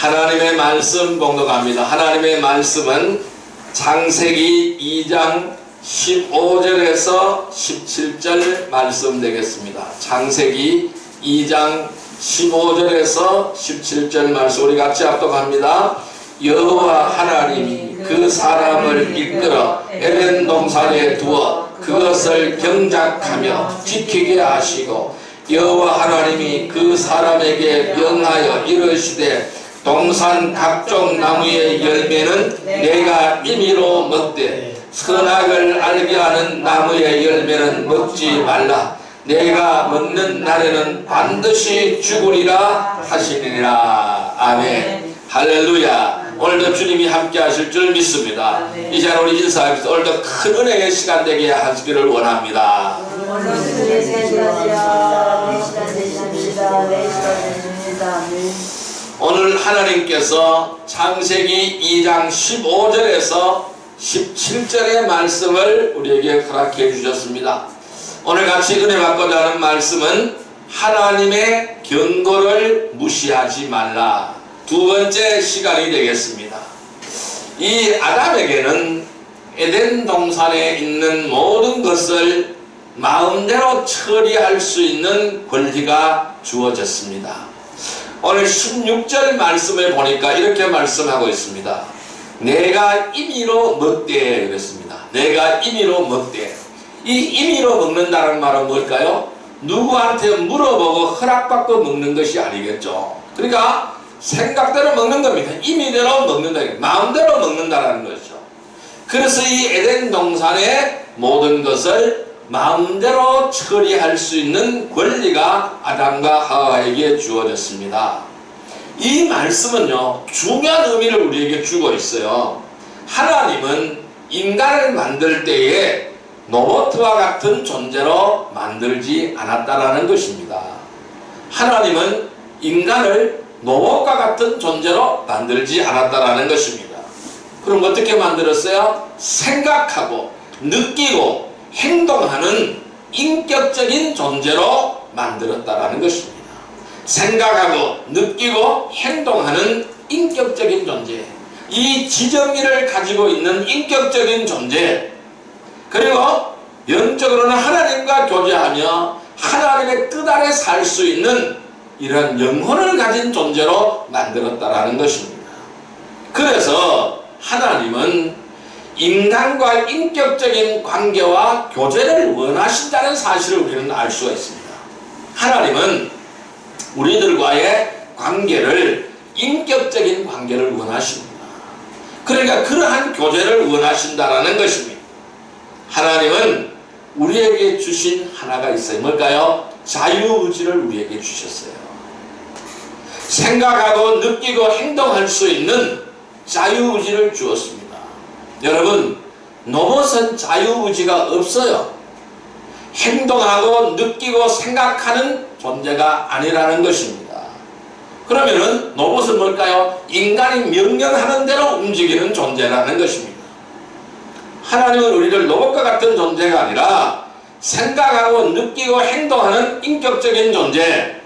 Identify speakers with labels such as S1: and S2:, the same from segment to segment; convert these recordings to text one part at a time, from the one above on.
S1: 하나님의 말씀 봉독합니다. 하나님의 말씀은 창세기 2장 15절에서 17절 말씀 되겠습니다. 창세기 2장 15절에서 17절 말씀 우리 같이 합독합니다. 여호와 하나님이 그 사람을 이끌어 에덴 동산에 두어 그것을 경작하며 지키게 하시고 여호와 하나님이 그 사람에게 명하여 이르시되 동산 각종 나무의 열매는 내가 임의로 먹되 선악을 알게 하는 나무의 열매는 먹지 말라. 내가 먹는 날에는 반드시 죽으리라 하시니라. 아멘. 할렐루야. 오늘도 주님이 함께 하실 줄 믿습니다. 이 시간 우리 인사합시다. 오늘도 큰 은혜의 시간 되게 하시기를 원합니다. 오늘 하나님께서 창세기 2장 15절에서 17절의 말씀을 우리에게 허락해 주셨습니다. 오늘 같이 은혜 받고자 하는 말씀은 하나님의 경고를 무시하지 말라. 두 번째 시간이 되겠습니다. 이 아담에게는 에덴 동산에 있는 모든 것을 마음대로 처리할 수 있는 권리가 주어졌습니다. 오늘 16절 말씀을 보니까 이렇게 말씀하고 있습니다. 내가 임의로 먹되 그랬습니다. 내가 임의로 먹되. 이 임의로 먹는다는 말은 뭘까요? 누구한테 물어보고 허락받고 먹는 것이 아니겠죠. 그러니까 생각대로 먹는 겁니다. 임의대로 먹는다. 마음대로 먹는다는 것이죠. 그래서 이 에덴 동산의 모든 것을 마음대로 처리할 수 있는 권리가 아담과 하와에게 주어졌습니다. 이 말씀은요, 중요한 의미를 우리에게 주고 있어요. 하나님은 인간을 만들 때에 로봇과 같은 존재로 만들지 않았다라는 것입니다. 하나님은 인간을 로봇과 같은 존재로 만들지 않았다라는 것입니다. 그럼 어떻게 만들었어요? 생각하고 느끼고 행동하는 인격적인 존재로 만들었다라는 것입니다. 생각하고 느끼고 행동하는 인격적인 존재, 이 지정의를 가지고 있는 인격적인 존재, 그리고 영적으로는 하나님과 교제하며 하나님의 뜻 아래 살 수 있는 이런 영혼을 가진 존재로 만들었다라는 것입니다. 그래서 하나님은 인간과 인격적인 관계와 교제를 원하신다는 사실을 우리는 알 수가 있습니다. 하나님은 우리들과의 관계를, 인격적인 관계를 원하십니다. 그러니까 그러한 교제를 원하신다는 것입니다. 하나님은 우리에게 주신 하나가 있어요. 뭘까요? 자유의지를 우리에게 주셨어요. 생각하고 느끼고 행동할 수 있는 자유의지를 주었습니다. 여러분, 로봇은 자유의지가 없어요. 행동하고 느끼고 생각하는 존재가 아니라는 것입니다. 그러면은 로봇은 뭘까요? 인간이 명령하는 대로 움직이는 존재라는 것입니다. 하나님은 우리를 로봇과 같은 존재가 아니라 생각하고 느끼고 행동하는 인격적인 존재,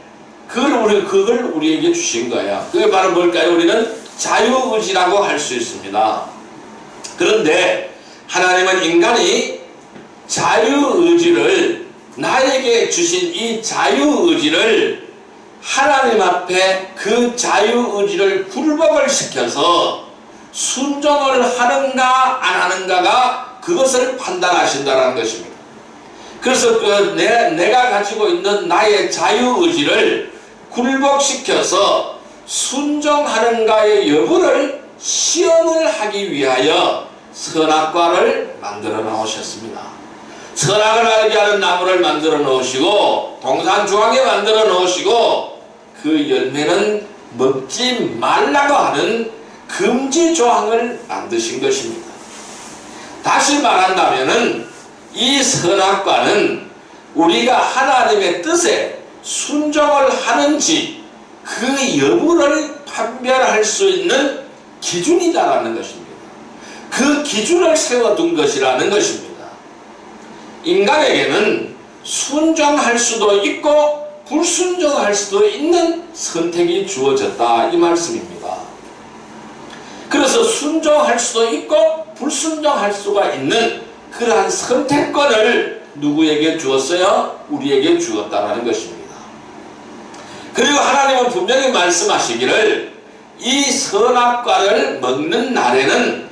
S1: 그걸 우리에게 주신 거예요. 그게 바로 뭘까요? 우리는 자유의지라고 할 수 있습니다. 그런데 하나님은 인간이 자유의지를, 나에게 주신 이 자유의지를 하나님 앞에 그 자유의지를 굴복을 시켜서 순종을 하는가 안 하는가가 그것을 판단하신다는 것입니다. 그래서 내가 가지고 있는 나의 자유의지를 굴복시켜서 순종하는가의 여부를 시험을 하기 위하여 선악과를 만들어 놓으셨습니다. 선악을 알게 하는 나무를 만들어 놓으시고 동산 중앙에 만들어 놓으시고 그 열매는 먹지 말라고 하는 금지 조항을 만드신 것입니다. 다시 말한다면은 이 선악과는 우리가 하나님의 뜻에 순종을 하는지 그 여부를 판별할 수 있는 기준이다라는 것입니다. 그 기준을 세워둔 것이라는 것입니다. 인간에게는 순종할 수도 있고 불순종할 수도 있는 선택이 주어졌다, 이 말씀입니다. 그래서 순종할 수도 있고 불순종할 수가 있는 그러한 선택권을 누구에게 주었어요? 우리에게 주었다라는 것입니다. 그리고 하나님은 분명히 말씀하시기를 이 선악과를 먹는 날에는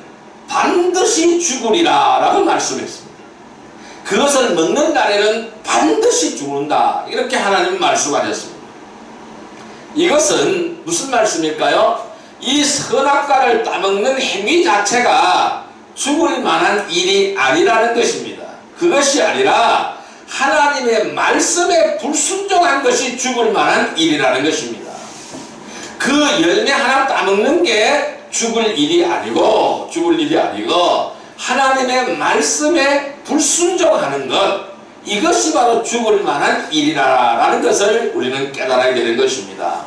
S1: 반드시 죽으리라 라고 말씀했습니다. 그것을 먹는 날에는 반드시 죽는다, 이렇게 하나님은 말씀하셨습니다. 이것은 무슨 말씀일까요? 이 선악과를 따먹는 행위 자체가 죽을 만한 일이 아니라는 것입니다. 그것이 아니라 하나님의 말씀에 불순종한 것이 죽을 만한 일이라는 것입니다. 그 열매 하나 따먹는 게 죽을 일이 아니고 하나님의 말씀에 불순종하는 것, 이것이 바로 죽을 만한 일이라는 것을 우리는 깨달아야 되는 것입니다.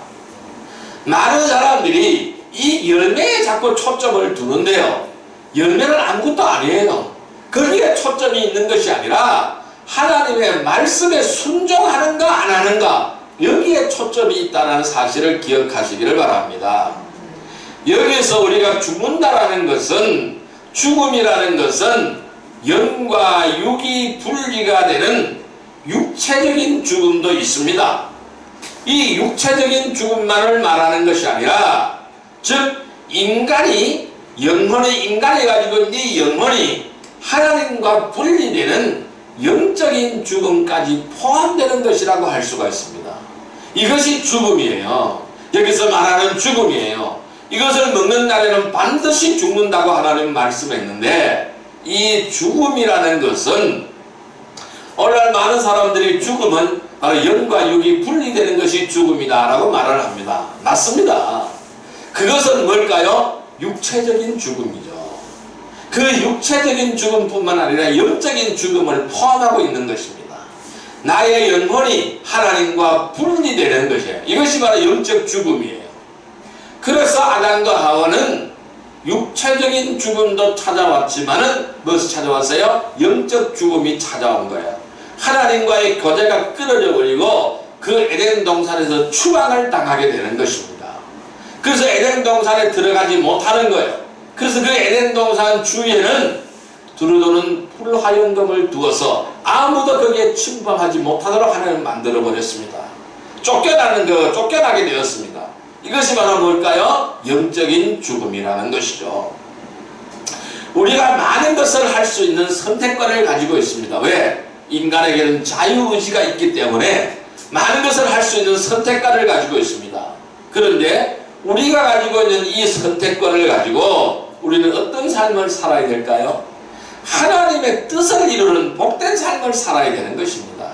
S1: 많은 사람들이 이 열매에 자꾸 초점을 두는데요, 열매는 아무것도 아니에요. 거기에 초점이 있는 것이 아니라 하나님의 말씀에 순종하는가 안 하는가, 여기에 초점이 있다는 사실을 기억하시기를 바랍니다. 여기서 우리가 죽는다라는 것은, 죽음이라는 것은 영과 육이 분리가 되는 육체적인 죽음도 있습니다. 이 육체적인 죽음만을 말하는 것이 아니라, 즉 인간이 가지고 있는 이 영혼이 하나님과 분리되는 영적인 죽음까지 포함되는 것이라고 할 수가 있습니다. 이것이 죽음이에요. 여기서 말하는 죽음이에요. 이것을 먹는 날에는 반드시 죽는다고 하나님 말씀했는데, 이 죽음이라는 것은, 오늘날 많은 사람들이 죽음은 바로 영과 육이 분리되는 것이 죽음이다 라고 말을 합니다. 맞습니다. 그것은 뭘까요? 육체적인 죽음이죠. 그 육체적인 죽음뿐만 아니라 영적인 죽음을 포함하고 있는 것입니다. 나의 영혼이 하나님과 분리되는 것이에요. 이것이 바로 영적 죽음이에요. 그래서 아담과 하와는 육체적인 죽음도 찾아왔지만은 무엇이 찾아왔어요? 영적 죽음이 찾아온 거예요. 하나님과의 교제가 끊어져 버리고 그 에덴 동산에서 추방을 당하게 되는 것입니다. 그래서 에덴 동산에 들어가지 못하는 거예요. 그래서 그 에덴 동산 주위에는 두루두는 풀화용검을 두어서 아무도 거기에 침범하지 못하도록 하나님을 만들어 버렸습니다. 쫓겨나게 되었습니다. 이것이 바로 뭘까요? 영적인 죽음이라는 것이죠. 우리가 많은 것을 할 수 있는 선택권을 가지고 있습니다. 왜? 인간에게는 자유의지가 있기 때문에 많은 것을 할 수 있는 선택권을 가지고 있습니다. 그런데 우리가 가지고 있는 이 선택권을 가지고 우리는 어떤 삶을 살아야 될까요? 하나님의 뜻을 이루는 복된 삶을 살아야 되는 것입니다.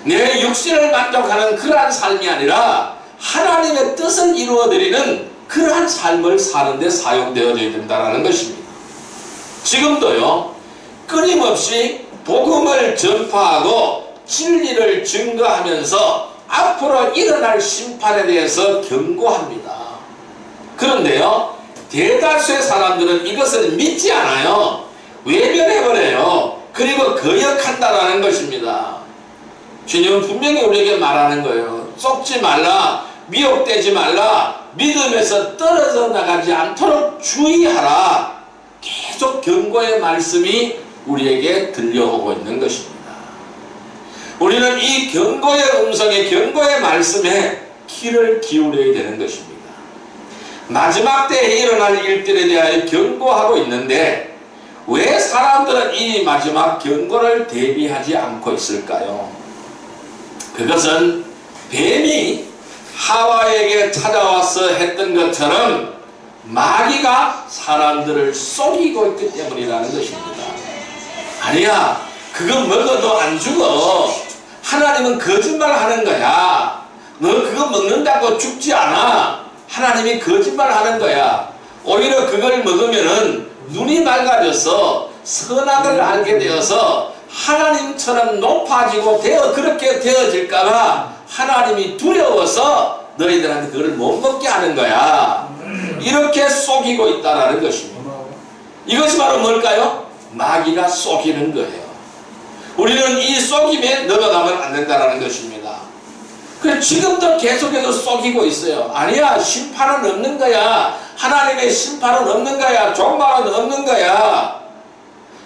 S1: 내 육신을 만족하는 그러한 삶이 아니라 하나님의 뜻을 이루어드리는 그러한 삶을 사는 데 사용되어져야 된다는 것입니다. 지금도요, 끊임없이 복음을 전파하고 진리를 증거하면서 앞으로 일어날 심판에 대해서 경고합니다. 그런데요, 대다수의 사람들은 이것을 믿지 않아요. 외면해버려요. 그리고 거역한다라는 것입니다. 주님은 분명히 우리에게 말하는 거예요. 속지 말라, 미혹되지 말라, 믿음에서 떨어져 나가지 않도록 주의하라. 계속 경고의 말씀이 우리에게 들려오고 있는 것입니다. 우리는 이 경고의 음성에, 경고의 말씀에 귀를 기울여야 되는 것입니다. 마지막 때에 일어날 일들에 대하여 경고하고 있는데 왜 사람들은 이 마지막 경고를 대비하지 않고 있을까요? 그것은 뱀이 하와에게 찾아와서 했던 것처럼 마귀가 사람들을 속이고 있기 때문이라는 것입니다. 아니야, 그거 먹어도 안 죽어. 하나님은 거짓말하는 거야. 너 그거 먹는다고 죽지 않아. 하나님이 거짓말하는 거야. 오히려 그걸 먹으면은 눈이 맑아져서 선악을 알게 되어서 하나님처럼 높아지고 그렇게 되어질까봐 하나님이 두려워서 너희들한테 그걸 못 먹게 하는 거야. 이렇게 속이고 있다는 것입니다. 이것이 바로 뭘까요? 마귀가 속이는 거예요. 우리는 이 속임에 넘어가면 안 된다는 것입니다. 그래서 지금도 계속해서 속이고 있어요. 아니야, 심판은 없는 거야. 하나님의 심판은 없는 거야. 종말은 없는 거야.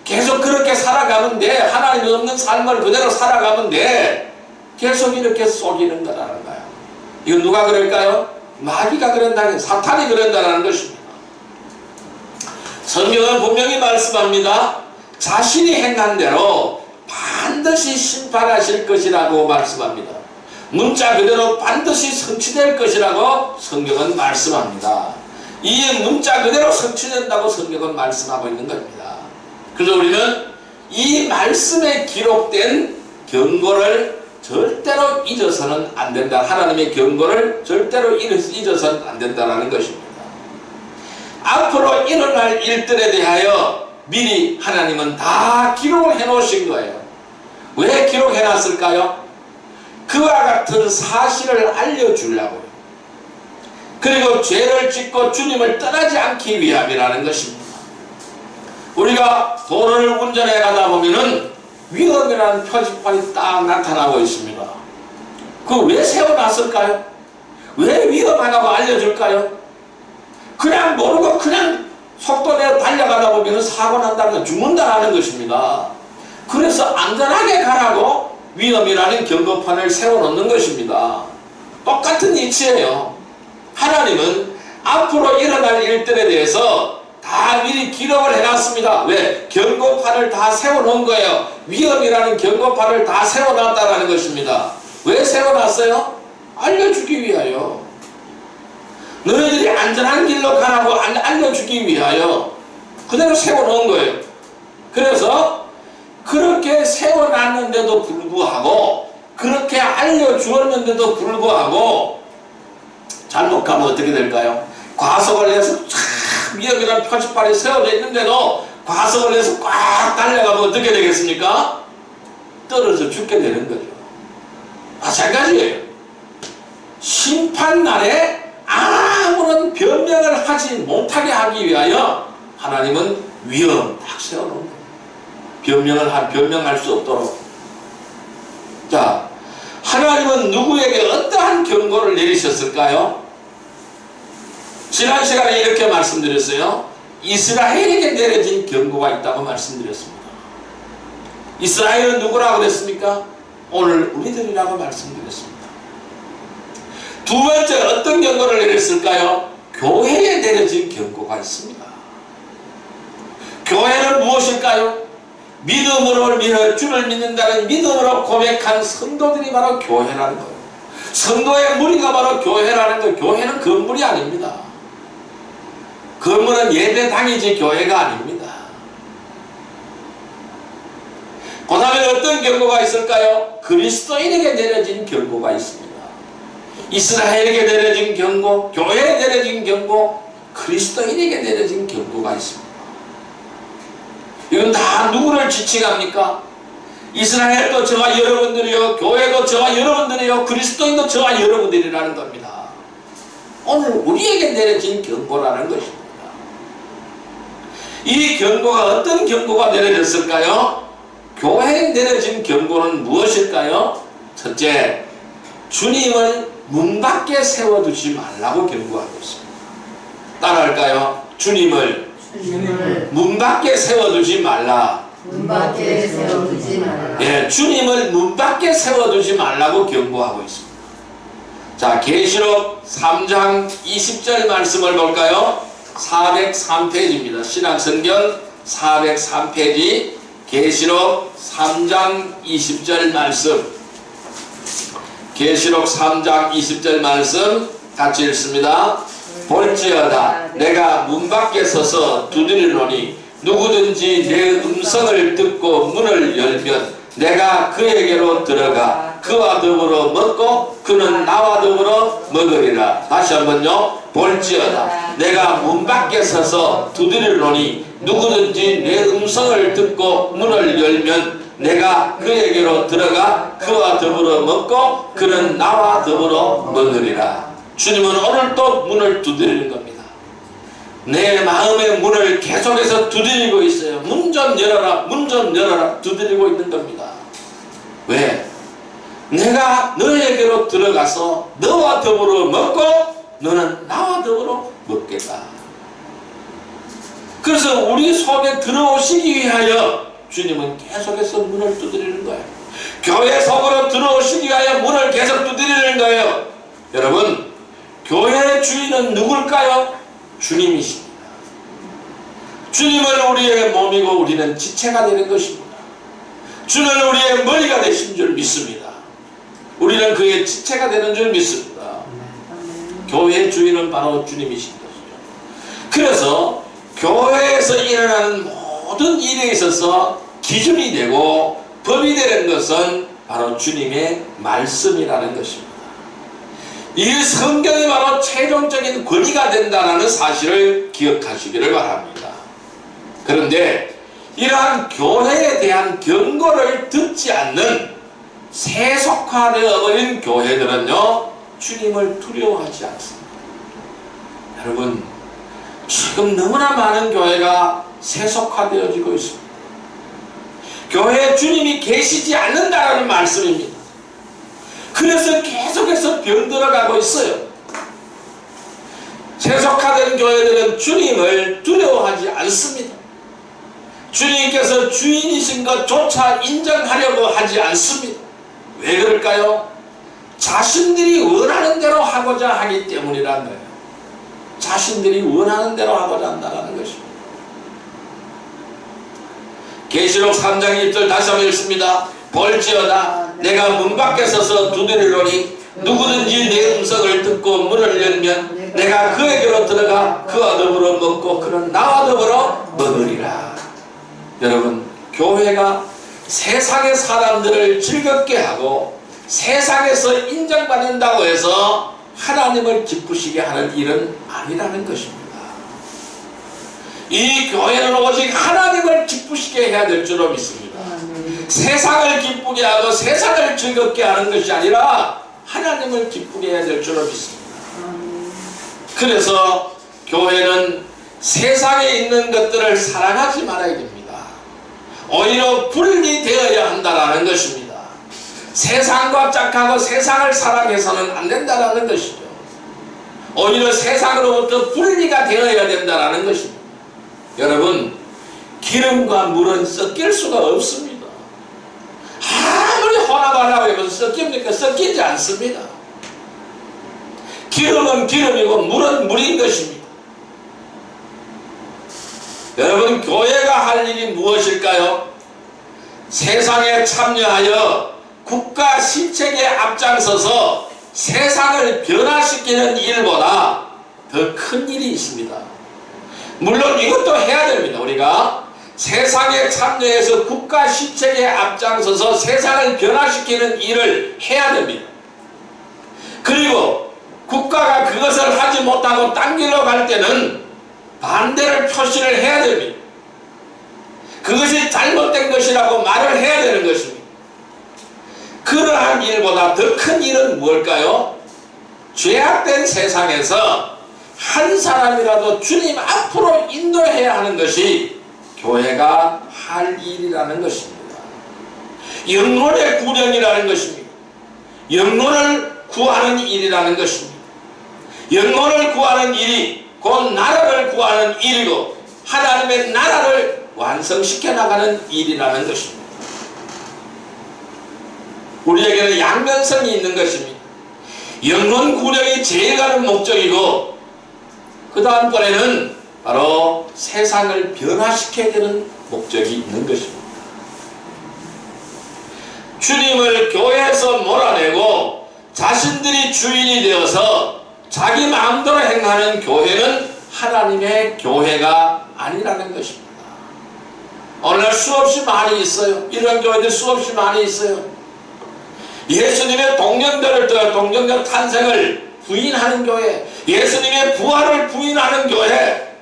S1: 계속 그렇게 살아가면 돼. 하나님이 없는 삶을 그대로 살아가면 돼. 계속 이렇게 속이는 거라는 거야. 이건 누가 그럴까요? 마귀가 그런다는, 사탄이 그런다는 것입니다. 성경은 분명히 말씀합니다. 자신이 행한 대로 반드시 심판하실 것이라고 말씀합니다. 문자 그대로 반드시 성취될 것이라고 성경은 말씀합니다. 이 문자 그대로 성취된다고 성경은 말씀하고 있는 겁니다. 그래서 우리는 이 말씀에 기록된 경고를 절대로 잊어서는 안 된다. 하나님의 경고를 절대로 잊어서는 안 된다는 것입니다. 앞으로 일어날 일들에 대하여 미리 하나님은 다 기록을 해놓으신 거예요. 왜 기록해놨을까요? 그와 같은 사실을 알려주려고요. 그리고 죄를 짓고 주님을 떠나지 않기 위함이라는 것입니다. 우리가 도로를 운전해 가다 보면은 위험이라는 표지판이 딱 나타나고 있습니다. 그거 왜 세워놨을까요? 왜 위험하다고 알려줄까요? 그냥 모르고 그냥 속도 내어 달려가다 보면 사고 난다면 죽는다는 것입니다. 그래서 안전하게 가라고 위험이라는 경고판을 세워놓는 것입니다. 똑같은 이치예요. 하나님은 앞으로 일어날 일들에 대해서 다 미리 기록을 해놨습니다. 왜? 경고판을 다 세워놓은 거예요. 위험이라는 경고판을 다 세워놨다는 것입니다. 왜 세워놨어요? 알려주기 위하여. 너희들이 안전한 길로 가라고 알려주기 위하여 그대로 세워놓은 거예요. 그래서 그렇게 세워놨는데도 불구하고, 그렇게 알려주었는데도 불구하고 잘못 가면 어떻게 될까요? 과속을 해서 위험이라는 표지판이 세워져 있는데도 과속을 해서 꽉 달려가면 어떻게 되겠습니까? 떨어져 죽게 되는 거죠. 마찬가지예요. 심판날에 아무런 변명을 하지 못하게 하기 위하여 하나님은 위험 딱 세워놓은 거예요. 변명할 수 없도록. 자, 하나님은 누구에게 어떠한 경고를 내리셨을까요? 지난 시간에 이렇게 말씀드렸어요. 이스라엘에게 내려진 경고가 있다고 말씀드렸습니다. 이스라엘은 누구라고 그랬습니까? 오늘 우리들이라고 말씀드렸습니다. 두 번째 어떤 경고를 내렸을까요? 교회에 내려진 경고가 있습니다. 교회는 무엇일까요? 믿음으로 주를 믿는다는 믿음으로 고백한 성도들이 바로 교회라는 거예요. 성도의 무리가 바로 교회라는 거예요. 교회는 건물이 아닙니다. 건물은 예배당이지 교회가 아닙니다. 그 다음에 어떤 경고가 있을까요? 그리스도인에게 내려진 경고가 있습니다. 이스라엘에게 내려진 경고, 교회에 내려진 경고, 그리스도인에게 내려진 경고가 있습니다. 이건 다 누구를 지칭합니까? 이스라엘도 저와 여러분들이요, 교회도 저와 여러분들이요, 그리스도인도 저와 여러분들이라는 겁니다. 오늘 우리에게 내려진 경고라는 것입니다. 이 경고가 어떤 경고가 내려졌을까요? 교회에 내려진 경고는 무엇일까요? 첫째, 주님을 문 밖에 세워두지 말라고 경고하고 있습니다. 따라할까요? 주님을 문 밖에 세워두지 말라.
S2: 문 밖에 세워두지 말라.
S1: 예, 주님을 문 밖에 세워두지 말라고 경고하고 있습니다. 자, 계시록 3장 20절 말씀을 볼까요? 403페이지입니다. 신약성경 403페이지 계시록 3장 20절 말씀. 계시록 3장 20절 말씀 같이 읽습니다. 볼지어다 내가 문 밖에 서서 두드리노니 누구든지 내 음성을 듣고 문을 열면 내가 그에게로 들어가 그와 더불어 먹고 그는 나와 더불어 먹으리라. 다시 한번요. 볼지어다 내가 문 밖에 서서 두드리노니 누구든지 내 음성을 듣고 문을 열면 내가 그에게로 들어가 그와 더불어 먹고 그는 나와 더불어 먹으리라. 주님은 오늘 또 문을 두드리는 겁니다. 내 마음의 문을 계속해서 두드리고 있어요. 문 좀 열어라, 문 좀 열어라 두드리고 있는 겁니다. 왜? 내가 너에게로 들어가서 너와 더불어 먹고 너는 나와 더불어 먹겠다. 그래서 우리 속에 들어오시기 위하여 주님은 계속해서 문을 두드리는 거예요. 교회 속으로 들어오시기 위하여 문을 계속 두드리는 거예요. 여러분, 교회의 주인은 누굴까요? 주님이십니다. 주님은 우리의 몸이고 우리는 지체가 되는 것입니다. 주는 우리의 머리가 되신 줄 믿습니다. 우리는 그의 지체가 되는 줄 믿습니다. 교회의 주인은 바로 주님이신 것이죠. 그래서 교회에서 일어나는 모든 일에 있어서 기준이 되고 법이 되는 것은 바로 주님의 말씀이라는 것입니다. 이 성경이 바로 최종적인 권위가 된다는 사실을 기억하시기를 바랍니다. 그런데 이러한 교회에 대한 경고를 듣지 않는 세속화되어 버린 교회들은요, 주님을 두려워하지 않습니다. 여러분, 지금 너무나 많은 교회가 세속화되어지고 있습니다. 교회에 주님이 계시지 않는다는 말씀입니다. 그래서 계속해서 병들어가고 있어요. 세속화된 교회들은 주님을 두려워하지 않습니다. 주님께서 주인이신 것조차 인정하려고 하지 않습니다. 왜 그럴까요? 자신들이 원하는 대로 하고자 하기 때문이라는 거예요. 자신들이 원하는 대로 하고자 한다는 것입니다. 계시록 3장 1절 다시 한번 읽습니다. 볼지어다 내가 문 밖에 서서 두드리노니 누구든지 내 음성을 듣고 문을 열면 내가 그에게로 들어가 그와 더불어 먹고 그는 나와 더불어 먹으리라. 여러분, 교회가 세상의 사람들을 즐겁게 하고 세상에서 인정받는다고 해서 하나님을 기쁘시게 하는 일은 아니라는 것입니다. 이 교회는 오직 하나님을 기쁘시게 해야 될 줄로 믿습니다. 세상을 기쁘게 하고 세상을 즐겁게 하는 것이 아니라 하나님을 기쁘게 해야 될 줄로 믿습니다. 그래서 교회는 세상에 있는 것들을 사랑하지 말아야 됩니다. 오히려 분리 되어야 한다는 것입니다. 세상과 짝하고 세상을 사랑해서는 안 된다는 것이죠. 오히려 세상으로부터 분리가 되어야 된다는 것입니다. 여러분, 기름과 물은 섞일 수가 없습니다. 아무리 혼합하라고 해도 섞입니까? 섞이지 않습니다. 기름은 기름이고 물은 물인 것입니다. 여러분, 교회가 할 일이 무엇일까요? 세상에 참여하여 국가 시책에 앞장서서 세상을 변화시키는 일보다 더 큰 일이 있습니다. 물론 이것도 해야 됩니다. 우리가 세상에 참여해서 국가 시책에 앞장서서 세상을 변화시키는 일을 해야 됩니다. 그리고 국가가 그것을 하지 못하고 딴 길로 갈 때는 반대를 표시를 해야 됩니다. 그것이 잘못된 것이라고 말을 해야 되는 것입니다. 그러한 일보다 더 큰 일은 무엇일까요? 죄악된 세상에서 한 사람이라도 주님 앞으로 인도해야 하는 것이 교회가 할 일이라는 것입니다. 영혼의 구령이라는 것입니다. 영혼을 구하는 일이라는 것입니다. 영혼을 구하는 일이 곧 나라를 구하는 일이고 하나님의 나라를 완성시켜 나가는 일이라는 것입니다. 우리에게는 양면성이 있는 것입니다. 영혼 구령이 제일 가는 목적이고 그 다음번에는 바로 세상을 변화시켜야 되는 목적이 있는 것입니다. 주님을 교회에서 몰아내고 자신들이 주인이 되어서 자기 마음대로 행하는 교회는 하나님의 교회가 아니라는 것입니다. 오늘날 수없이 많이 있어요. 이런 교회들 수없이 많이 있어요. 예수님의 동년절 탄생을 부인하는 교회, 예수님의 부활을 부인하는 교회,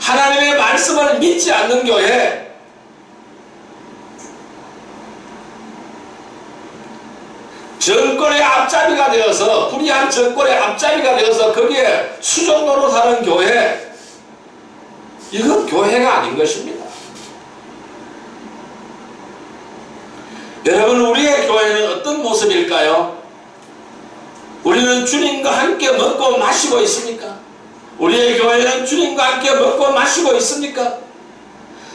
S1: 하나님의 말씀을 믿지 않는 교회, 정권의 앞잡이가 되어서, 불의한 정권의 앞잡이가 되어서 거기에 수종 노릇하는 교회, 이건 교회가 아닌 것입니다. 여러분, 우리의 교회는 어떤 모습일까요? 우리는 주님과 함께 먹고 마시고 있습니까? 우리의 교회는 주님과 함께 먹고 마시고 있습니까?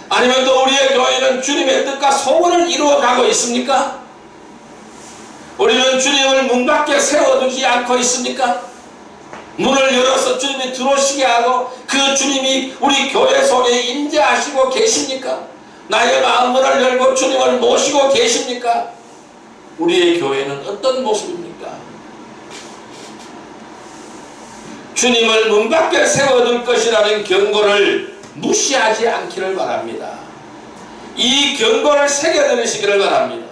S1: 아니면 또 우리의 교회는 주님의 뜻과 소원을 이루어가고 있습니까? 우리는 주님을 문 밖에 세워두지 않고 있습니까? 문을 열어서 주님이 들어오시게 하고 그 주님이 우리 교회 속에 임재하시고 계십니까? 나의 마음문을 열고 주님을 모시고 계십니까? 우리의 교회는 어떤 모습입니까? 주님을 문 밖에 세워둘 것이라는 경고를 무시하지 않기를 바랍니다. 이 경고를 새겨들으시기를 바랍니다.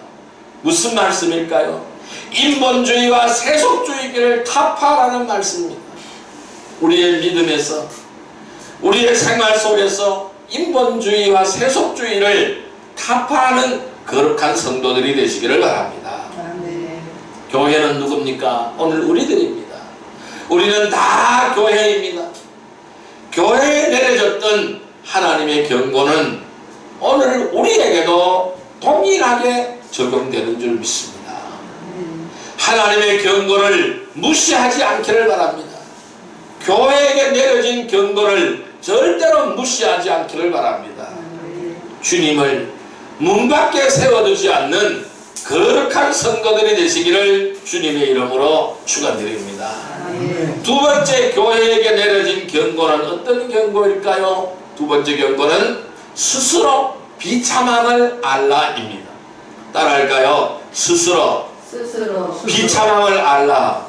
S1: 무슨 말씀일까요? 인본주의와 세속주의를 타파하라는 말씀입니다. 우리의 믿음에서, 우리의 생활 속에서 인본주의와 세속주의를 타파하는 거룩한 성도들이 되시기를 바랍니다.
S2: 아멘.
S1: 교회는 누굽니까? 오늘 우리들입니다. 우리는 다 교회입니다. 교회에 내려졌던 하나님의 경고는 오늘 우리에게도 동일하게 적용되는 줄 믿습니다. 하나님의 경고를 무시하지 않기를 바랍니다. 교회에게 내려진 경고를 절대로 무시하지 않기를 바랍니다. 주님을 문 밖에 세워두지 않는 거룩한 성도들이 되시기를 주님의 이름으로 축원드립니다. 두 번째 교회에게 내려진 경고는 어떤 경고일까요? 두 번째 경고는 스스로 비참함을 알라입니다. 따라할까요? 스스로 비참함을 알라.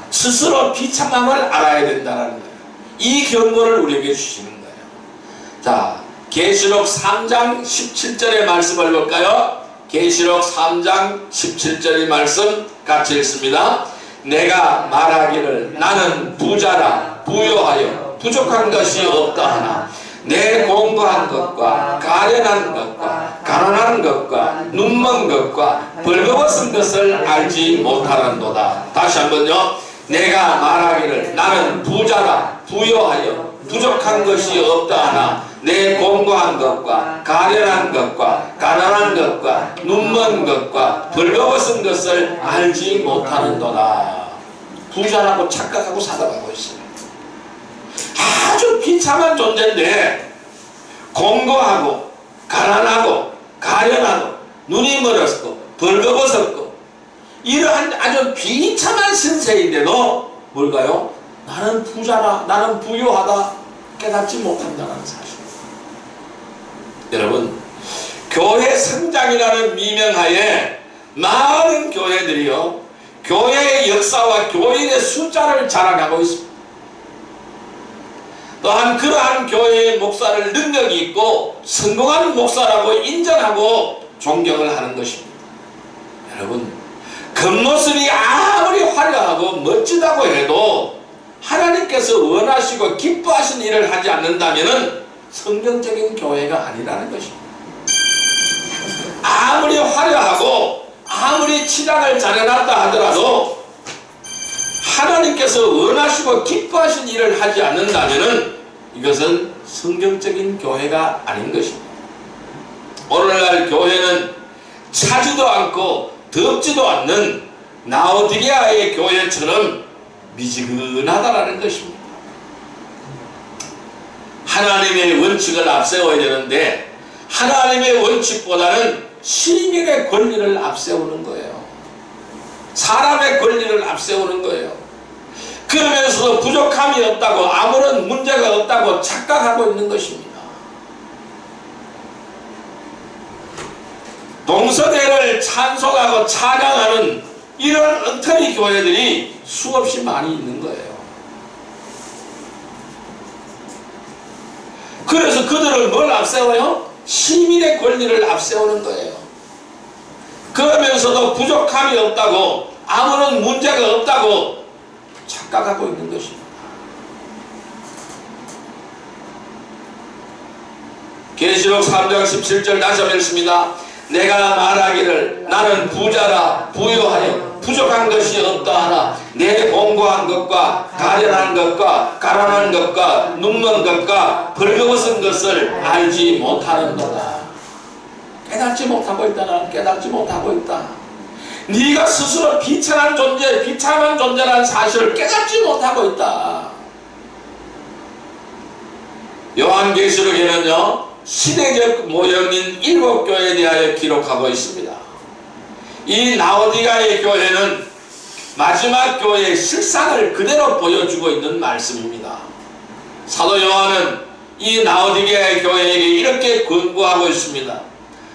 S1: 스스로 비참함을 알아야 된다는 거예요. 이 경고를 우리에게 주시는 거예요. 자, 계시록 3장 17절의 말씀을 볼까요? 계시록 3장 17절의 말씀 같이 읽습니다. 내가 말하기를 나는 부자라 부요하여 부족한 것이 없다 하나 내 공부한 것과 가련한 것과 가난한 것과 눈먼 것과 벌거벗은 것을 알지 못하는도다. 다시 한번요. 내가 말하기를 나는 부자라 부요하여 부족한 것이 없다 하나 내 공부한 것과 가련한 것과 가난한 것과 눈먼 것과 벌거벗은 것을 알지 못하는도다. 부자라고 착각하고 살아가고 있어요. 아주 비참한 존재인데 공고하고 가난하고 가련하고 눈이 멀었고 벌거벗었고 이러한 아주 비참한 신세인데도 뭘까요? 나는 부자다, 나는 부유하다 깨닫지 못한다는 사실. 여러분, 교회 성장이라는 미명하에 많은 교회들이요 교회의 역사와 교인의 숫자를 자랑하고 있습니다. 또한 그러한 교회의 목사를 능력이 있고 성공한 목사라고 인정하고 존경을 하는 것입니다. 여러분, 겉모습이 아무리 화려하고 멋지다고 해도 하나님께서 원하시고 기뻐하신 일을 하지 않는다면 성경적인 교회가 아니라는 것입니다. 아무리 화려하고 아무리 치장을 잘해놨다 하더라도 하나님께서 원하시고 기뻐하신 일을 하지 않는다면 이것은 성경적인 교회가 아닌 것입니다. 오늘날 교회는 차지도 않고 덥지도 않는 라오디게아의 교회처럼 미지근하다라는 것입니다. 하나님의 원칙을 앞세워야 되는데 하나님의 원칙보다는 시민의 권리를 앞세우는 거예요. 사람의 권리를 앞세우는 거예요. 그러면서도 부족함이 없다고 아무런 문제가 없다고 착각하고 있는 것입니다. 동서대를 찬송하고 찬양하는 이런 엉터리 교회들이 수없이 많이 있는 거예요. 그래서 그들은 뭘 앞세워요? 시민의 권리를 앞세우는 거예요. 그러면서도 부족함이 없다고 아무런 문제가 없다고 착각하고 있는 것입니다. 계시록 3장 17절 다시 한번 읽습니다. 내가 말하기를 나는 부자라 부유하여 부족한 것이 없다 하나 내 공고한 것과 가련한 것과 가난한 것과 눈먼 것과 벌거벗은 것을 알지 못하는도다. 깨닫지 못하고 있다. 깨닫지 못하고 있다. 네가 스스로 비참한 존재, 비참한 존재라는 사실을 깨닫지 못하고 있다. 요한계시록에는요 시대적 모형인 7교회에 대하여 기록하고 있습니다. 이 라오디가의 교회는 마지막 교회의 실상을 그대로 보여주고 있는 말씀입니다. 사도 요한은 이 라오디게의 교회에게 이렇게 권고하고 있습니다.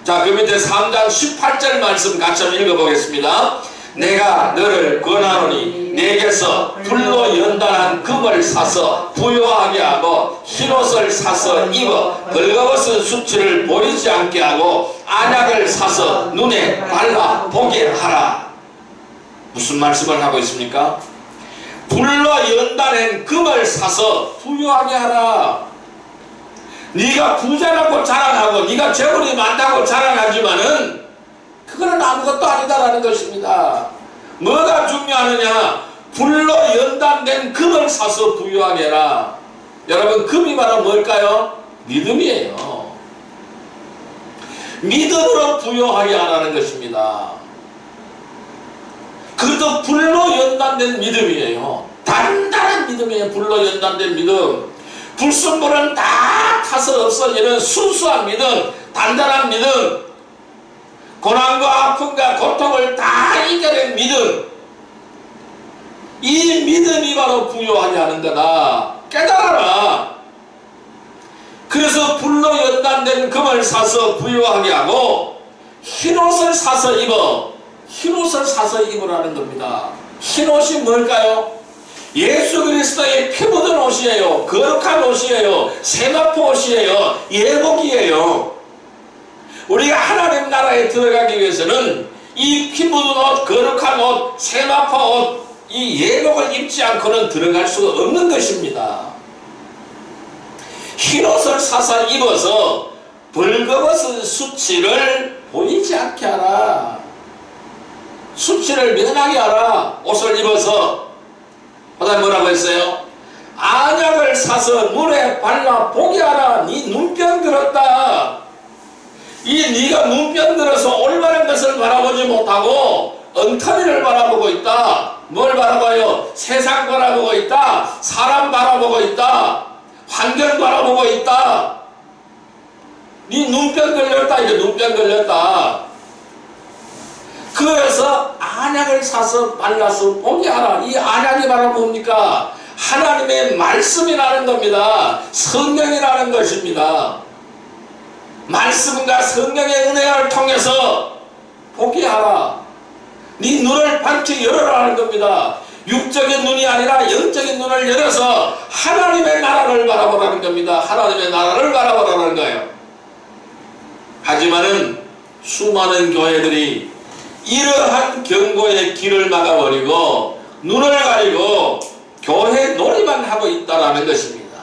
S1: 자, 그 밑에 3장 18절 말씀 같이 한번 읽어보겠습니다. 내가 너를 권하노니 내게서 불로 연단한 금을 사서 부요하게 하고 흰옷을 사서 입어 벌거벗은 수치를 보이지 않게 하고 안약을 사서 눈에 발라 보게 하라. 무슨 말씀을 하고 있습니까? 불로 연단한 금을 사서 부요하게 하라. 네가 부자라고 자랑하고 네가 재물이 많다고 자랑하지만은 그거는 아무것도 아니다라는 것입니다. 뭐가 중요하느냐? 불로 연단된 금을 사서 부유하게 해라. 여러분, 금이 바로 뭘까요? 믿음이에요. 믿음으로 부유하게 하라는 것입니다. 그것도 불로 연단된 믿음이에요. 단단한 믿음이에요. 불로 연단된 믿음. 불순물은 다 타서 없어지는 순수한 믿음, 단단한 믿음, 고난과 아픔과 고통을 다 이겨낸 믿음. 이 믿음이 바로 부요하게 하는 거다. 깨달아라. 그래서 불로 연단된 금을 사서 부요하게 하고 흰옷을 사서 입어. 흰옷을 사서 입으라는 겁니다. 흰옷이 뭘까요? 예수 그리스도의 피 묻은 옷이에요. 거룩한 옷이에요. 세마포 옷이에요. 예복이에요. 우리가 하나님 나라에 들어가기 위해서는 이 피 묻은 옷, 거룩한 옷, 세마포 옷, 이 예복을 입지 않고는 들어갈 수가 없는 것입니다. 흰옷을 사서 입어서 벌거벗은 수치를 보이지 않게 하라. 수치를 면하게 하라. 옷을 입어서. 그다음에 뭐라고 했어요? 안약을 사서 눈에 발라 보게 하라. 네 눈병 들었다. 이 네가 눈병 들어서 올바른 것을 바라보지 못하고 엉터리를 바라보고 있다. 뭘 바라봐요? 세상 바라보고 있다. 사람 바라보고 있다. 환경 바라보고 있다. 네 눈병 걸렸다. 이게 눈병 걸렸다. 그래서 안약을 사서 발라서 보게 하라. 이 안약이 바로 뭡니까? 하나님의 말씀이라는 겁니다. 성령이라는 것입니다. 말씀과 성령의 은혜를 통해서 보게 하라. 네 눈을 밝히 열어라는 겁니다. 육적인 눈이 아니라 영적인 눈을 열어서 하나님의 나라를 바라보라는 겁니다. 하나님의 나라를 바라보라는 거예요. 하지만은 수많은 교회들이 이러한 경고의 길을 막아버리고 눈을 가리고 교회 놀이만 하고 있다는 것입니다.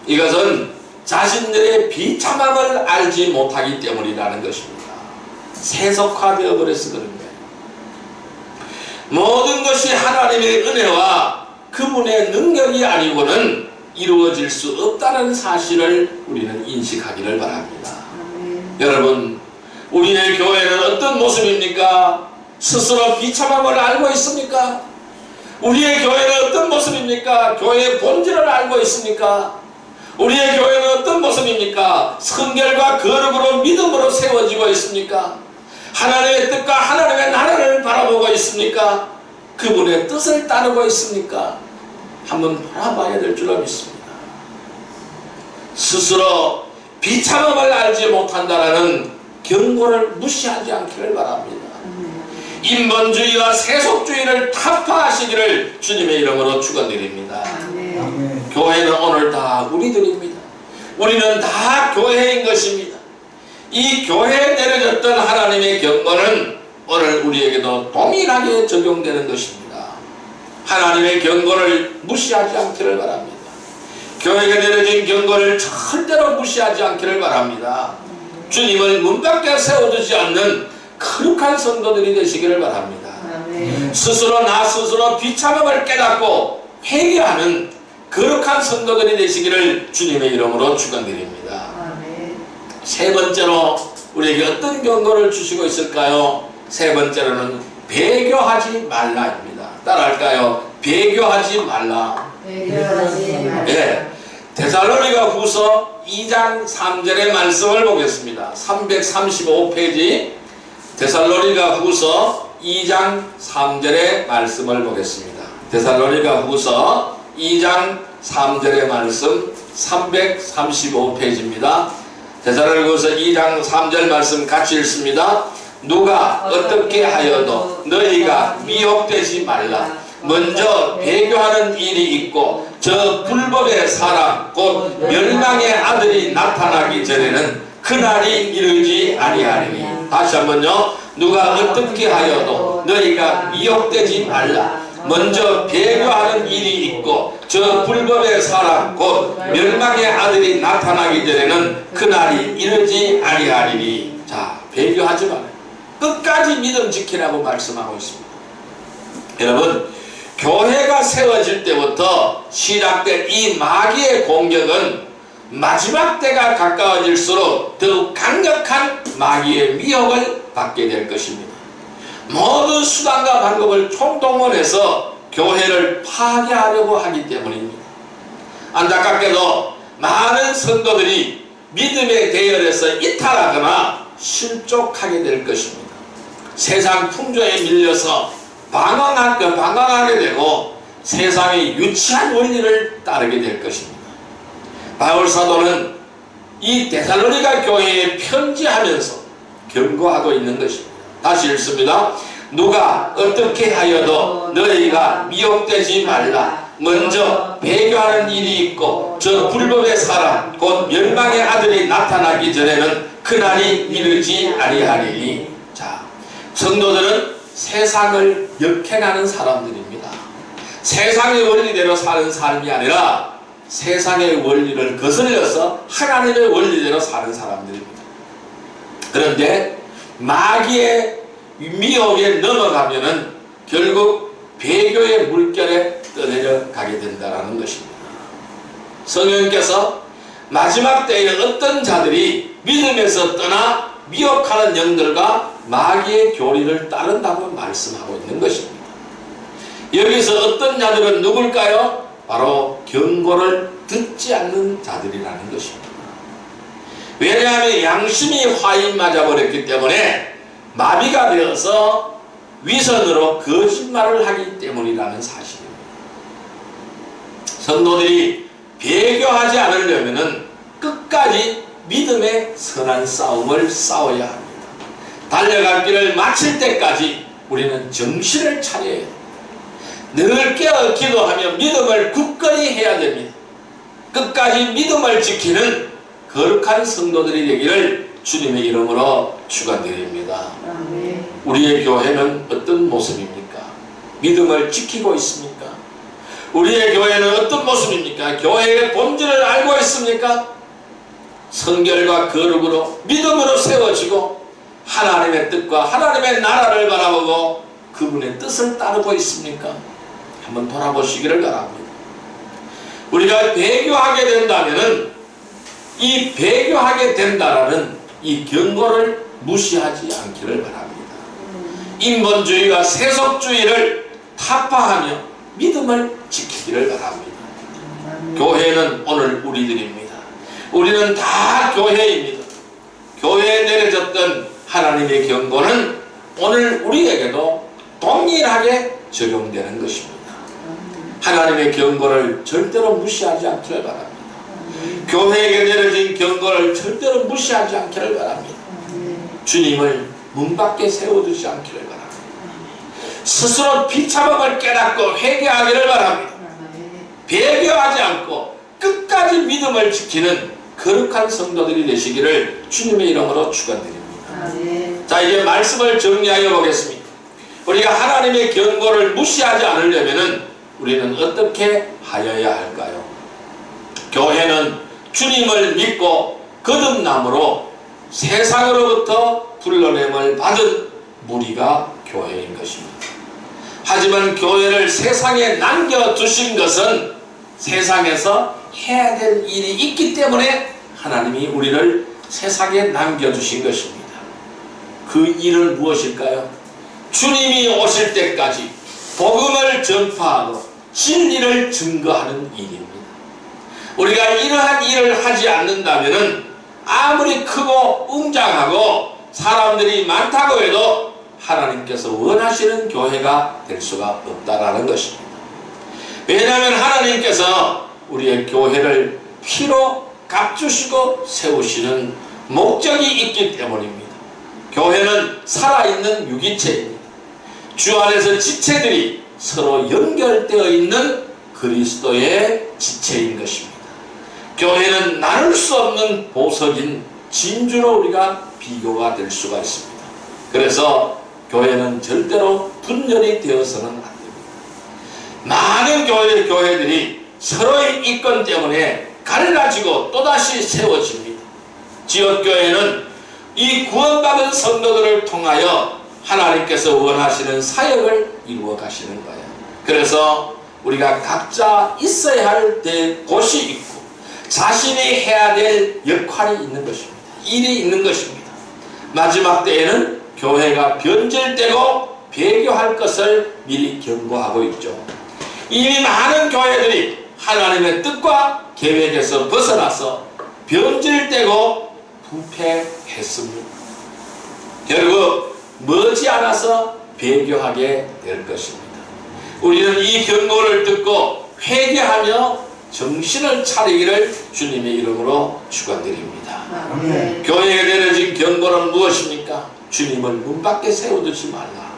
S1: 이것은 자신들의 비참함을 알지 못하기 때문이라는 것입니다. 세속화되어 버려서 그런 거예요. 모든 것이 하나님의 은혜와 그분의 능력이 아니고는 이루어질 수 없다는 사실을 우리는 인식하기를 바랍니다. 여러분, 우리의 교회는 어떤 모습입니까? 스스로 비참함을 알고 있습니까? 우리의 교회는 어떤 모습입니까? 교회의 본질을 알고 있습니까? 우리의 교회는 어떤 모습입니까? 성결과 거룩으로 믿음으로 세워지고 있습니까? 하나님의 뜻과 하나님의 나라를 바라보고 있습니까? 그분의 뜻을 따르고 있습니까? 한번 바라봐야 될 줄로 믿습니다. 스스로 비참함을 알지 못한다는 경고를 무시하지 않기를 바랍니다. 인본주의와 세속주의를 타파하시기를 주님의 이름으로 축원드립니다. 교회는 오늘 다 우리들입니다. 우리는 다 교회인 것입니다. 이 교회에 내려졌던 하나님의 경고는 오늘 우리에게도 동일하게 적용되는 것입니다. 하나님의 경고를 무시하지 않기를 바랍니다. 교회에 내려진 경고를 절대로 무시하지 않기를 바랍니다. 주님을 문 밖에 세워두지 않는 거룩한 성도들이 되시기를 바랍니다. 스스로 나 스스로 비참함을 깨닫고 회개하는 거룩한 성도들이 되시기를 주님의 이름으로 축원드립니다. 세 번째로 우리에게 어떤 경고를 주시고 있을까요? 세 번째로는 배교하지 말라입니다. 따라할까요? 배교하지 말라.
S2: 배교하지 말라.
S1: 예, 데살로니가 후서 2장 3절의 말씀을 보겠습니다. 335페이지 데살로니가 후서 2장 3절의 말씀을 보겠습니다. 데살로니가 후서 2장 3절의 말씀 335페이지입니다. 데살로니가 후서 2장 3절 말씀 같이 읽습니다. 누가 어떻게 하여도 너희가 미혹되지 말라. 먼저 배교하는 일이 있고 저 불법의 사람 곧 멸망의 아들이 나타나기 전에는 그날이 이르지 아니하리니. 다시 한번요. 누가 어떻게 하여도 너희가 미혹되지 말라. 먼저 배교하는 일이 있고 저 불법의 사람 곧 멸망의 아들이 나타나기 전에는 그날이 이르지 아니하리니. 자, 배교하지 말아요. 끝까지 믿음 지키라고 말씀하고 있습니다. 여러분, 교회가 세워질 때부터 시작된 이 마귀의 공격은 마지막 때가 가까워질수록 더욱 강력한 마귀의 미혹을 받게 될 것입니다. 모든 수단과 방법을 총동원해서 교회를 파괴하려고 하기 때문입니다. 안타깝게도 많은 성도들이 믿음의 대열에서 이탈하거나 실족하게 될 것입니다. 세상 풍조에 밀려서 방황하게 되고 세상의 유치한 원리를 따르게 될 것입니다. 바울 사도는 이 데살로니가 교회에 편지하면서 경고하고 있는 것입니다. 다시 읽습니다. 누가 어떻게 하여도 너희가 미혹되지 말라. 먼저 배교하는 일이 있고 저 불법의 사람 곧 멸망의 아들이 나타나기 전에는 그날이 이르지 아니하리니. 자, 성도들은 세상을 역행하는 사람들입니다. 세상의 원리대로 사는 삶이 아니라 세상의 원리를 거슬려서 하나님의 원리대로 사는 사람들입니다. 그런데 마귀의 미혹에 넘어가면은 결국 배교의 물결에 떠내려 가게 된다는 것입니다. 성령께서 마지막 때에 어떤 자들이 믿음에서 떠나 미혹하는 영들과 마귀의 교리를 따른다고 말씀하고 있는 것입니다. 여기서 어떤 자들은 누굴까요? 바로 경고를 듣지 않는 자들이라는 것입니다. 왜냐하면 양심이 화인 맞아버렸기 때문에 마비가 되어서 위선으로 거짓말을 하기 때문이라는 사실입니다. 성도들이 배교하지 않으려면 끝까지 믿음의 선한 싸움을 싸워야 합니다. 달려갈 길을 마칠 때까지 우리는 정신을 차려야 합니다. 늘 깨어 기도하며 믿음을 굳건히 해야 됩니다. 끝까지 믿음을 지키는 거룩한 성도들이 되기를 주님의 이름으로 축원드립니다. 우리의 교회는 어떤 모습입니까? 믿음을 지키고 있습니까? 우리의 교회는 어떤 모습입니까? 교회의 본질을 알고 있습니까? 성결과 거룩으로 믿음으로 세워지고 하나님의 뜻과 하나님의 나라를 바라보고 그분의 뜻을 따르고 있습니까? 한번 돌아보시기를 바랍니다. 우리가 배교하게 된다면은 이 배교하게 된다라는 이 경고를 무시하지 않기를 바랍니다. 인본주의와 세속주의를 타파하며 믿음을 지키기를 바랍니다. 교회는 오늘 우리들입니다. 우리는 다 교회입니다. 교회에 내려졌던 하나님의 경고는 오늘 우리에게도 동일하게 적용되는 것입니다. 하나님의 경고를 절대로 무시하지 않기를 바랍니다. 교회에게 내려진 경고를 절대로 무시하지 않기를 바랍니다. 주님을 문 밖에 세워두지 않기를 바랍니다. 스스로 비참함을 깨닫고 회개하기를 바랍니다. 배교하지 않고 끝까지 믿음을 지키는 거룩한 성도들이 되시기를 주님의 이름으로 축원드립니다. 자, 이제 말씀을 정리하여 보겠습니다. 우리가 하나님의 경고를 무시하지 않으려면 우리는 어떻게 하여야 할까요? 교회는 주님을 믿고 거듭남으로 세상으로부터 불러냄을 받은 무리가 교회인 것입니다. 하지만 교회를 세상에 남겨두신 것은 세상에서 해야 될 일이 있기 때문에 하나님이 우리를 세상에 남겨두신 것입니다. 그 일은 무엇일까요? 주님이 오실 때까지 복음을 전파하고 진리를 증거하는 일입니다. 우리가 이러한 일을 하지 않는다면은 아무리 크고 웅장하고 사람들이 많다고 해도 하나님께서 원하시는 교회가 될 수가 없다라는 것입니다. 왜냐하면 하나님께서 우리의 교회를 피로 값주시고 세우시는 목적이 있기 때문입니다. 교회는 살아있는 유기체입니다. 주 안에서 지체들이 서로 연결되어 있는 그리스도의 지체인 것입니다. 교회는 나눌 수 없는 보석인 진주로 우리가 비교가 될 수가 있습니다. 그래서 교회는 절대로 분열이 되어서는 안 됩니다. 많은 교회들이 서로의 이권 때문에 갈라지고 또다시 세워집니다. 지역교회는 이 구원받은 성도들을 통하여 하나님께서 원하시는 사역을 이루어 가시는 거예요. 그래서 우리가 각자 있어야 할 곳이 있고 자신이 해야 될 역할이 있는 것입니다. 일이 있는 것입니다. 마지막 때에는 교회가 변질되고 배교할 것을 미리 경고하고 있죠. 이미 많은 교회들이 하나님의 뜻과 계획에서 벗어나서 변질되고 부패했습니다. 결국 머지않아서 배교하게 될 것입니다. 우리는 이 경고를 듣고 회개하며 정신을 차리기를 주님의 이름으로 축원드립니다. 교회에 내려진 경고는 무엇입니까? 주님을 문 밖에 세워두지 말라.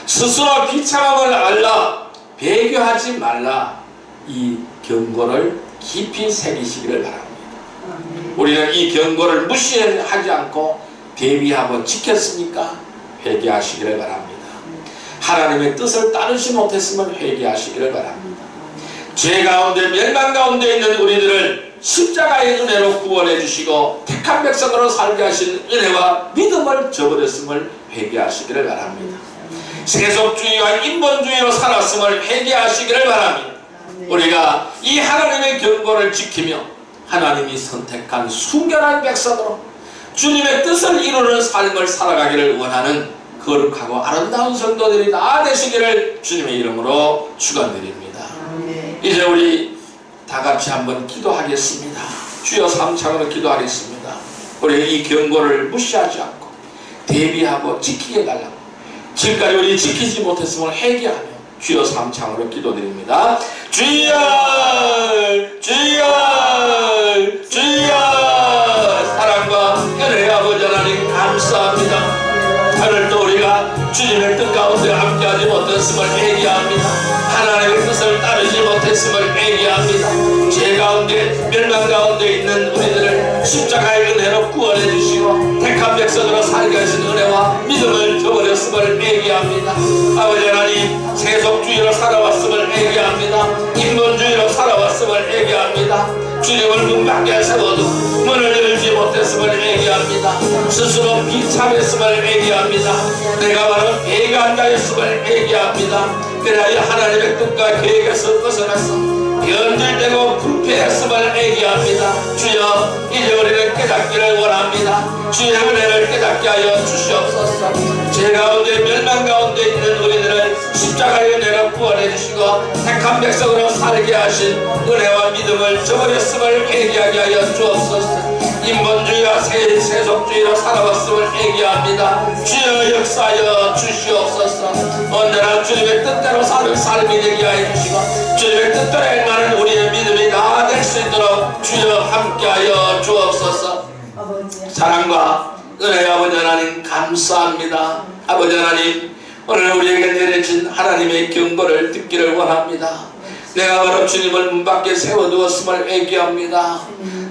S1: 스스로 비참함을 알라. 배교하지 말라. 이 경고를 깊이 새기시기를 바랍니다. 우리는 이 경고를 무시하지 않고 대비하고 지켰습니까? 회개하시기를 바랍니다. 하나님의 뜻을 따르지 못했음을 회개하시기를 바랍니다. 죄 가운데 멸망 가운데 있는 우리들을 십자가의 은혜로 구원해 주시고 택한 백성으로 살게 하신 은혜와 믿음을 저버렸음을 회개하시기를 바랍니다. 세속주의와 인본주의로 살았음을 회개하시기를 바랍니다. 우리가 이 하나님의 경고를 지키며 하나님이 선택한 순결한 백성으로 주님의 뜻을 이루는 삶을 살아가기를 원하는 거룩하고 아름다운 성도들이 다 되시기를 주님의 이름으로 축원드립니다. 이제 우리 다 같이 한번 기도하겠습니다. 주여 삼창으로 기도하겠습니다. 우리 이 경고를 무시하지 않고 대비하고 지키게 달라고, 지금까지 우리 지키지 못했음을 회개하며 주여 삼창으로 기도드립니다. 주여 주여 주여. 사랑과 은혜의 아버지 하나님 감사합니다. 오늘도 우리가 주님의 뜻 가운데 함께하지 못했음을 회개합니다. 하나님의 뜻을 따르지 못했음을 회개합니다. 죄 가운데 멸망 가운데 있는 우리들을 십자가의 은혜로 구원해 주시고 택한 백성으로 살게 하신 은혜와 믿음을 저버렸음을 회개합니다. 아버지 하나님, 세속주의로 살아왔음을 회개합니다. 인본주의로 살아왔음을 회개합니다. 주님을 문 밖에 세워도 문을 열지 못했음을 회개합니다. 스스로 비참했음을 회개합니다. 내가 바로 배교한 자였음을 회개합니다. 그래야 하나님의 뜻과 계획에서 벗어나서 변질되고 부패했음을 회개합니다. 주여, 이제 우리는 깨닫기를 원합니다. 주의 은혜를 깨닫게 하여 주시옵소서. 죄 가운데 멸망 가운데 있는 우리들을 십자가의 은혜로 구원해 주시고 택한 백성으로 살게 하신 은혜와 믿음을 저버렸음을 회개하게 하여 주옵소서. 인본주의와 세속주의로 살아왔음을 회개합니다. 주여 역사하여 주시옵소서. 언제나 주님의 뜻대로 사는 삶이 되게 하여 주시고 주님의 뜻대로 행하는 우리의 믿음이 다 될 수 있도록 주여 함께하여 주옵소서. 사랑과 은혜의 아버지 하나님 감사합니다. 아버지 하나님, 오늘 우리에게 내려진 하나님의 경고를 듣기를 원합니다. 내가 바로 주님을 문 밖에 세워두었음을 회개합니다.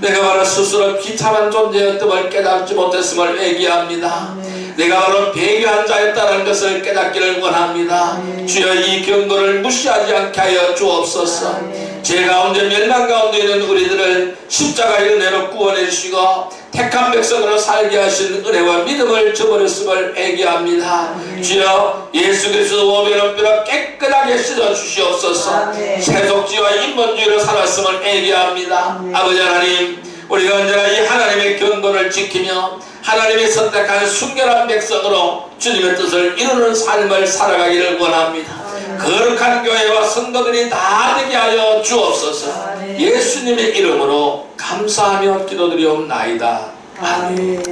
S1: 내가 바로 스스로 비참한 존재였음을 깨닫지 못했음을 회개합니다. 내가 바로 배교한 자였다는 것을 깨닫기를 원합니다. 주여, 이 경고를 무시하지 않게 하여 주옵소서. 죄 가운데 멸망 가운데 있는 우리들을 십자가의 은혜로 구원해 주시고 택한 백성으로 살게 하신 은혜와 믿음을 저버렸음을 회개합니다. 주여, 예수 그리스도 오면은 뼈로 깨끗하게 씻어 주시옵소서. 세속주의와 인본주의로 살았음을 회개합니다. 아버지 하나님, 우리가 언제나 이 하나님의 경고를 지키며 하나님이 선택한 순결한 백성으로 주님의 뜻을 이루는 삶을 살아가기를 원합니다. 거룩한 교회와 성도들이 다 되게 하여 주옵소서.
S2: 아멘.
S1: 예수님의 이름으로 감사하며 기도드리옵나이다. 아멘.
S2: 아멘.